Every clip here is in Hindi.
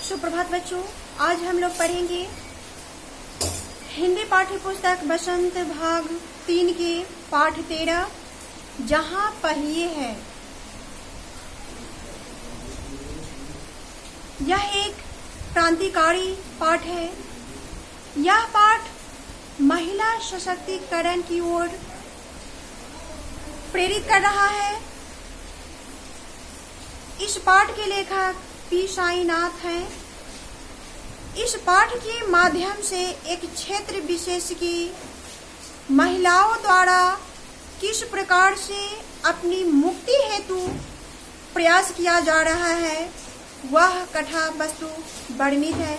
सुप्रभात बच्चों, आज हम लोग पढ़ेंगे हिंदी पाठ्य पुस्तक बसंत भाग 3 के पाठ 13 जहां पहिए है। यह एक क्रांतिकारी पाठ है। यह पाठ महिला सशक्तिकरण की ओर प्रेरित कर रहा है। इस पाठ के लेखक पी साईनाथ हैं। इस पाठ के माध्यम से एक क्षेत्र विशेष की महिलाओं द्वारा किस प्रकार से अपनी मुक्ति हेतु प्रयास किया जा रहा है वह कथा वस्तु वर्णित है।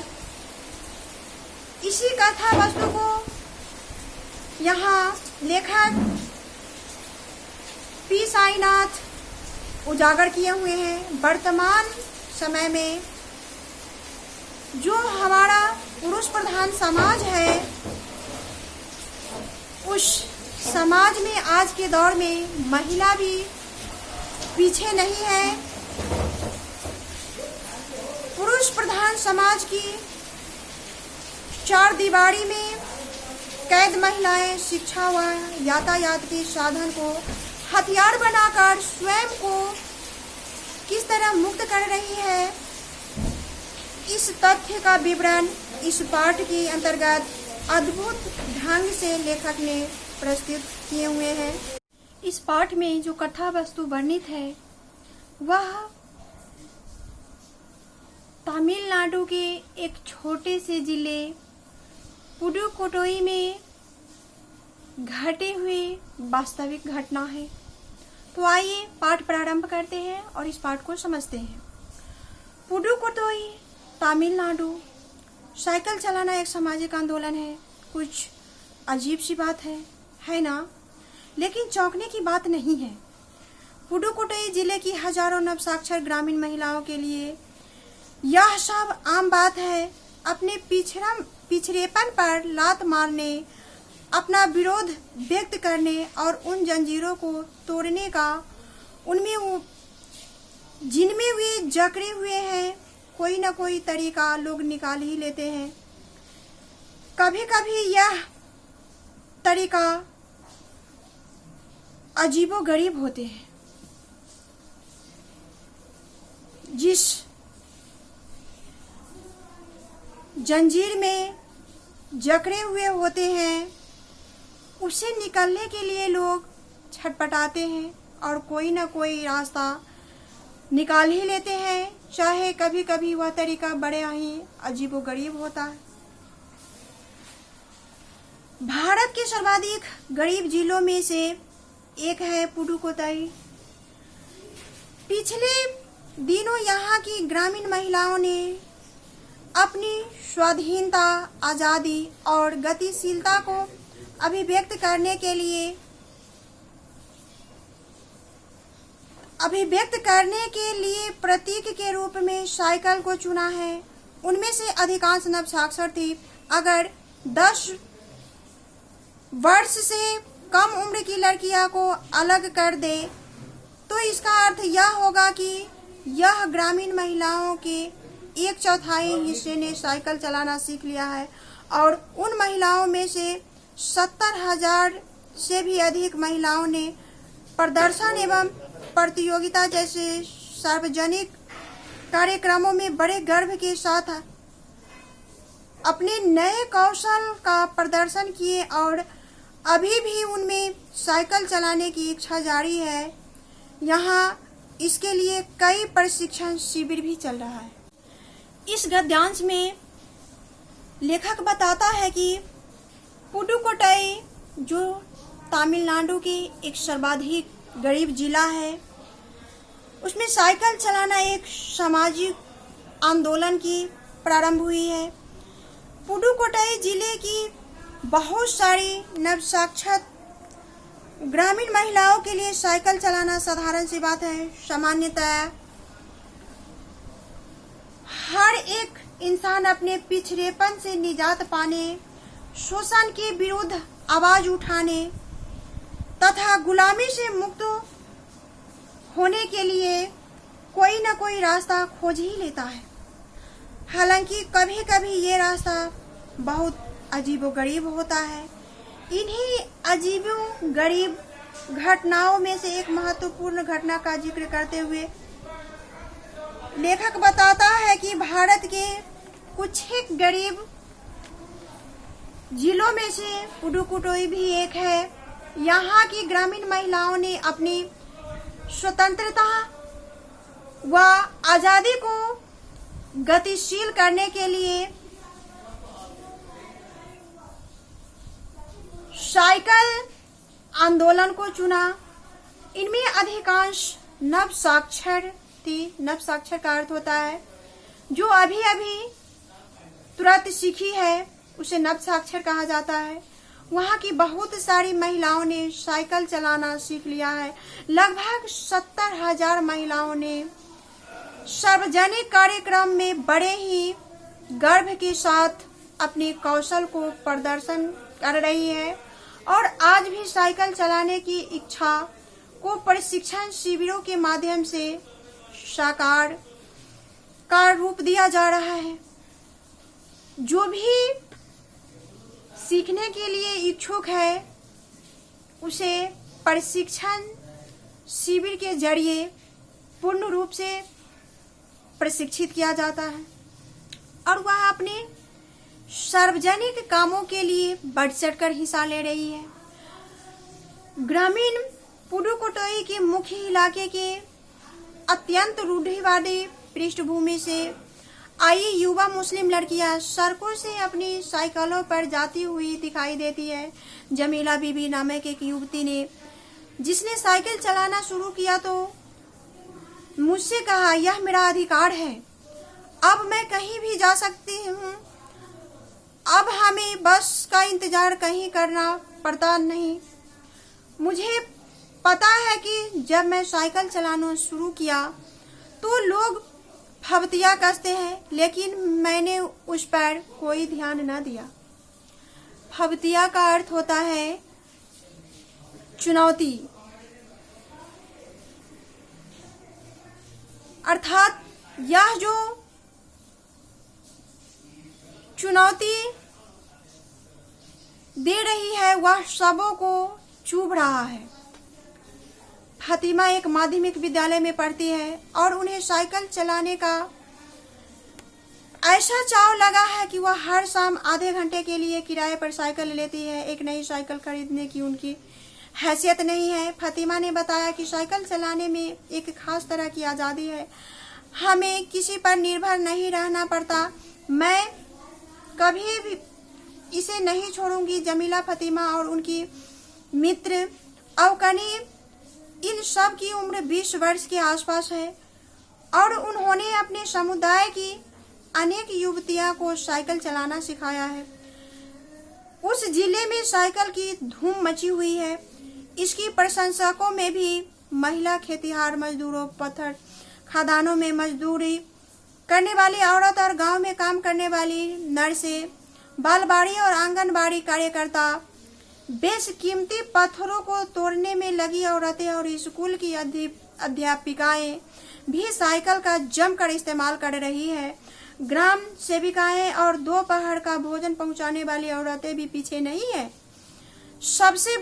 इसी कथा वस्तु को यहाँ लेखक पी साईनाथ उजागर किए हुए हैं। वर्तमान समय में जो हमारा पुरुष प्रधान समाज है, उस समाज में आज के दौर में महिला भी पीछे नहीं है। पुरुष प्रधान समाज की चार दीवारी में कैद महिलाएं शिक्षा व यातायात के साधन को हथियार बनाकर स्वयं को किस तरह मुक्त कर रही है, इस तथ्य का विवरण इस पाठ के अंतर्गत अद्भुत ढंग से लेखक ने प्रस्तुत किए हुए हैं। इस पाठ में जो कथा वस्तु वर्णित है वह तमिलनाडु के एक छोटे से जिले पुडुकोट्टई में घटे हुए वास्तविक घटना है। तो आइए पाठ प्रारंभ करते हैं और इस पाठ को समझते हैं। पुडुकोट्टई, तमिलनाडु। साइकिल चलाना एक सामाजिक आंदोलन है। कुछ अजीब सी बात है ना? लेकिन चौंकने की बात नहीं है। पुडुकोट्टई जिले की हजारों नवसाक्षर ग्रामीण महिलाओं के लिए यह सब आम बात है। अपने पिछड़ेपन पर लात मारने, अपना विरोध व्यक्त करने और उन जंजीरों को तोड़ने का जिनमें वे जकड़े हुए हैं कोई न कोई तरीका लोग निकाल ही लेते हैं। कभी कभी यह तरीका अजीबोगरीब होते हैं। जिस जंजीर में जकड़े हुए होते हैं उसे निकलने के लिए लोग छटपटाते हैं और कोई ना कोई रास्ता निकाल ही लेते हैं, चाहे कभी कभी वह तरीका बड़े ही अजीबोगरीब होता है। भारत के सर्वाधिक गरीब जिलों में से एक है पुडुकोट्टई। पिछले दिनों यहाँ की ग्रामीण महिलाओं ने अपनी स्वाधीनता, आजादी और गतिशीलता को अभिव्यक्त करने के लिए प्रतीक के रूप में साइकिल को चुना है। उनमें से अधिकांश नवसाक्षर थी। अगर 10 वर्ष से कम उम्र की लड़कियां को अलग कर दे तो इसका अर्थ यह होगा कि यह ग्रामीण महिलाओं के 1/4 हिस्से ने साइकिल चलाना सीख लिया है और उन महिलाओं में से 70,000 से भी अधिक महिलाओं ने प्रदर्शन एवं प्रतियोगिता जैसे सार्वजनिक कार्यक्रमों में बड़े गर्व के साथ अपने नए कौशल का प्रदर्शन किए और अभी भी उनमें साइकिल चलाने की इच्छा जारी है। यहाँ इसके लिए कई प्रशिक्षण शिविर भी चल रहा है। इस गद्यांश में लेखक बताता है कि पुडुकोट्टई जो तमिलनाडु की एक सर्वाधिक गरीब जिला है, उसमें साइकिल चलाना एक सामाजिक आंदोलन की प्रारंभ हुई है। पुडुकोट्टई जिले की बहुत सारी नवसाक्षर ग्रामीण महिलाओं के लिए साइकिल चलाना साधारण सी बात है। सामान्यतः हर एक इंसान अपने पिछड़ेपन से निजात पाने, शोषण के विरुद्ध आवाज उठाने तथा गुलामी से मुक्त होने के लिए कोई न कोई रास्ता खोज ही लेता है। हालांकि कभी कभी ये रास्ता बहुत अजीबोगरीब होता है। इन्हीं अजीबो गरीब घटनाओं में से एक महत्वपूर्ण घटना का जिक्र करते हुए लेखक बताता है कि भारत के कुछ ही गरीब जिलों में से पुडुकोट्टई भी एक है। यहाँ की ग्रामीण महिलाओं ने अपनी स्वतंत्रता व आजादी को गतिशील करने के लिए साइकिल आंदोलन को चुना। इनमें अधिकांश नवसाक्षर थी। नवसाक्षर का अर्थ होता है जो अभी अभी तुरंत सीखी है, उसे नवसाक्षर कहा जाता है। वहाँ की बहुत सारी महिलाओं ने साइकिल चलाना सीख लिया है। लगभग 70,000 महिलाओं ने सार्वजनिक कार्यक्रम में बड़े ही गर्व के साथ अपने कौशल को प्रदर्शन कर रही है और आज भी साइकिल चलाने की इच्छा को प्रशिक्षण शिविरों के माध्यम से साकार का रूप दिया जा रहा है। जो भी सीखने के लिए इच्छुक है उसे प्रशिक्षण शिविर के जरिए पूर्ण रूप से प्रशिक्षित किया जाता है और वह अपने सार्वजनिक कामों के लिए बढ़ चढ़कर हिस्सा ले रही है। ग्रामीण पुडुकोट्टई के मुख्य इलाके के अत्यंत रूढ़िवादी पृष्ठभूमि से आई युवा मुस्लिम लड़कियां सड़कों से अपनी साइकिलों पर जाती हुई दिखाई देती है। जमीला बीबी नामक एक युवती ने, जिसने साइकिल चलाना शुरू किया, तो मुझसे कहा, यह मेरा अधिकार है, अब मैं कहीं भी जा सकती हूँ, अब हमें बस का इंतजार कहीं करना पड़ता नहीं। मुझे पता है कि जब मैं साइकिल चलाना शुरू किया तो लोग फबतिया कसते हैं, लेकिन मैंने उस पर कोई ध्यान न दिया। फबतिया का अर्थ होता है चुनौती, अर्थात यह जो चुनौती दे रही है वह सबों को चुभ रहा है। फातिमा एक माध्यमिक विद्यालय में पढ़ती है और उन्हें साइकिल चलाने का ऐसा चाव लगा है कि वह हर शाम आधे घंटे के लिए किराए पर साइकिल लेती है। एक नई साइकिल खरीदने की उनकी हैसियत नहीं है। फातिमा ने बताया कि साइकिल चलाने में एक खास तरह की आज़ादी है, हमें किसी पर निर्भर नहीं रहना पड़ता, मैं कभी भी इसे नहीं छोड़ूंगी। जमीला, फातिमा और उनकी मित्र अवकनी, इन सब की उम्र 20 वर्ष के आसपास है और उन्होंने अपने समुदाय की अनेक युवतियों को साइकिल चलाना सिखाया है। उस जिले में साइकिल की धूम मची हुई है। इसकी प्रशंसकों में भी महिला खेतिहार मजदूरों, पत्थर खदानों में मजदूरी करने वाली औरत और गांव में काम करने वाली नर्सें, बालबाड़ी और आंगनबाड़ी कार्यकर्ता, बेशकीमती पत्थरों को तोड़ने में लगी औरतें और स्कूल की अध्यापिकाएं भी साइकिल का जमकर इस्तेमाल कर रही है। ग्राम सेविकाएं और दोपहर का भोजन पहुंचाने वाली औरतें भी पीछे नहीं है। सबसे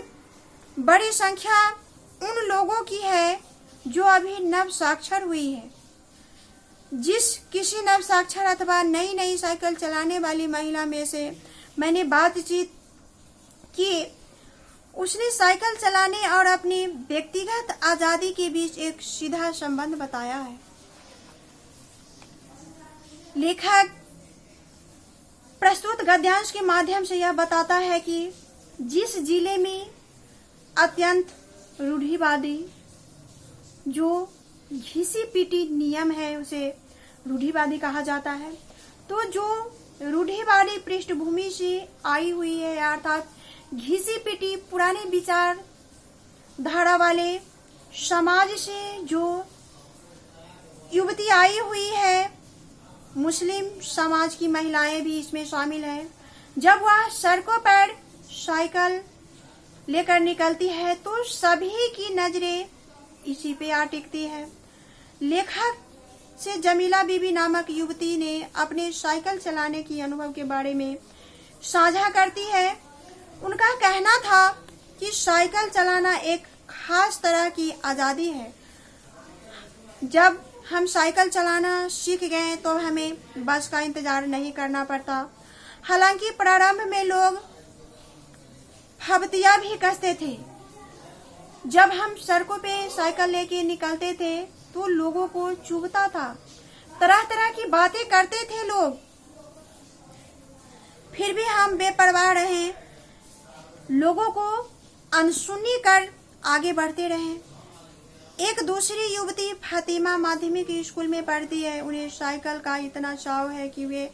बड़ी संख्या उन लोगों की है जो अभी नव साक्षर हुई है। जिस किसी नव साक्षर अथवा नई साइकिल चलाने वाली महिला में से मैंने बातचीत की, उसने साइकिल चलाने और अपनी व्यक्तिगत आजादी के बीच एक सीधा संबंध बताया है। लेखक प्रस्तुत गद्यांश के माध्यम से यह बताता है कि जिस जिले में अत्यंत रूढ़िवादी जो घिसी पीटी नियम है उसे रूढ़िवादी कहा जाता है, तो जो रूढ़िवादी पृष्ठभूमि से आई हुई है अर्थात घिसी पीटी पुराने विचार धारा वाले समाज से जो युवती आई हुई है, मुस्लिम समाज की महिलाएं भी इसमें शामिल हैं। जब वह सड़कों पर साइकिल लेकर निकलती है तो सभी की नजरें इसी पे आ टिकती है। लेखक से जमीला बीबी नामक युवती ने अपने साइकिल चलाने की अनुभव के बारे में साझा करती है। उनका कहना था कि साइकिल चलाना एक खास तरह की आज़ादी है। जब हम साइकिल चलाना सीख गए तो हमें बस का इंतजार नहीं करना पड़ता। हालांकि प्रारंभ में लोग फब्तियां भी कसते थे। जब हम सड़कों पे साइकिल लेके निकलते थे तो लोगों को चुभता था, तरह तरह की बातें करते थे लोग। फिर भी हम बेपरवाह रहे, लोगों को अनसुनी कर आगे बढ़ते रहे। एक दूसरी युवती फातिमा माध्यमिक स्कूल में पढ़ती है। उन्हें साइकिल का इतना शौक है कि वे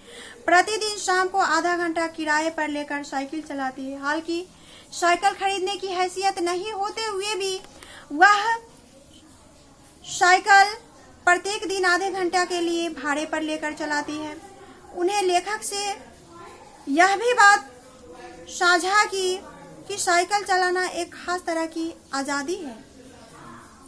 प्रतिदिन शाम को आधा घंटा किराए पर लेकर साइकिल चलाती है। हालांकि साइकिल खरीदने की हैसियत नहीं होते हुए भी वह साइकिल प्रत्येक दिन आधे घंटा के लिए भाड़े पर लेकर चलाती है। उन्हें लेखक से यह भी बात साझा की कि साइकिल चलाना एक खास तरह की आज़ादी है।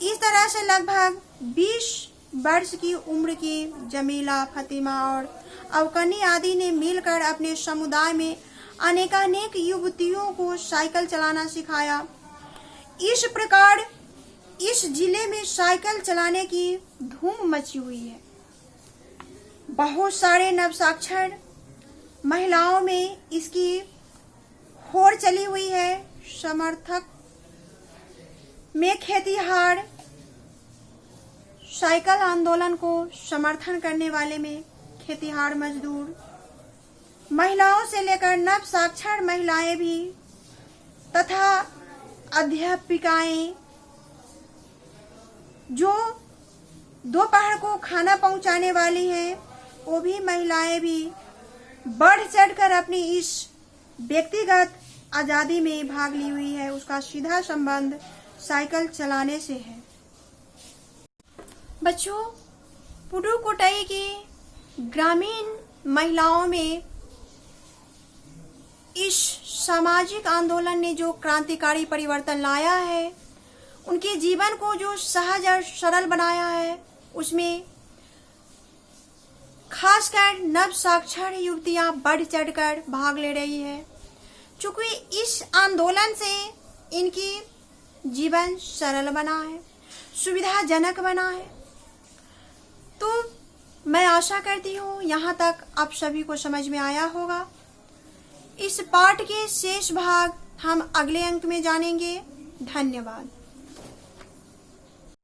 इस तरह से लगभग 20 वर्ष की उम्र की जमीला, फातिमा और अवकनी आदि ने मिलकर अपने समुदाय में अनेकानेक युवतियों को साइकिल चलाना सिखाया। इस प्रकार इस जिले में साइकिल चलाने की धूम मची हुई है। बहुत सारे नवसाक्षर महिलाओं में इसकी होड़ चली हुई है। समर्थक में खेतिहार साइकिल आंदोलन को समर्थन करने वाले में खेतिहार मजदूर, महिलाओं से लेकर नवसाक्षर महिलाएं भी तथा अध्यापिकाएं जो दोपहर को खाना पहुंचाने वाली हैं, वो भी महिलाएं भी बढ़ चढ़कर अपनी इस व्यक्तिगत आजादी में भाग ली हुई है। उसका सीधा संबंध साइकिल चलाने से है। बच्चों, पुडुकोट्टई की ग्रामीण महिलाओं में इस सामाजिक आंदोलन ने जो क्रांतिकारी परिवर्तन लाया है, उनके जीवन को जो सहज और सरल बनाया है, उसमें खासकर नव साक्षर युवतियां बढ़ चढ़कर भाग ले रही है। चूंकि इस आंदोलन से इनकी जीवन सरल बना है, सुविधाजनक बना है। तो मैं आशा करती हूँ यहाँ तक आप सभी को समझ में आया होगा। इस पाठ के शेष भाग हम अगले अंक में जानेंगे। धन्यवाद।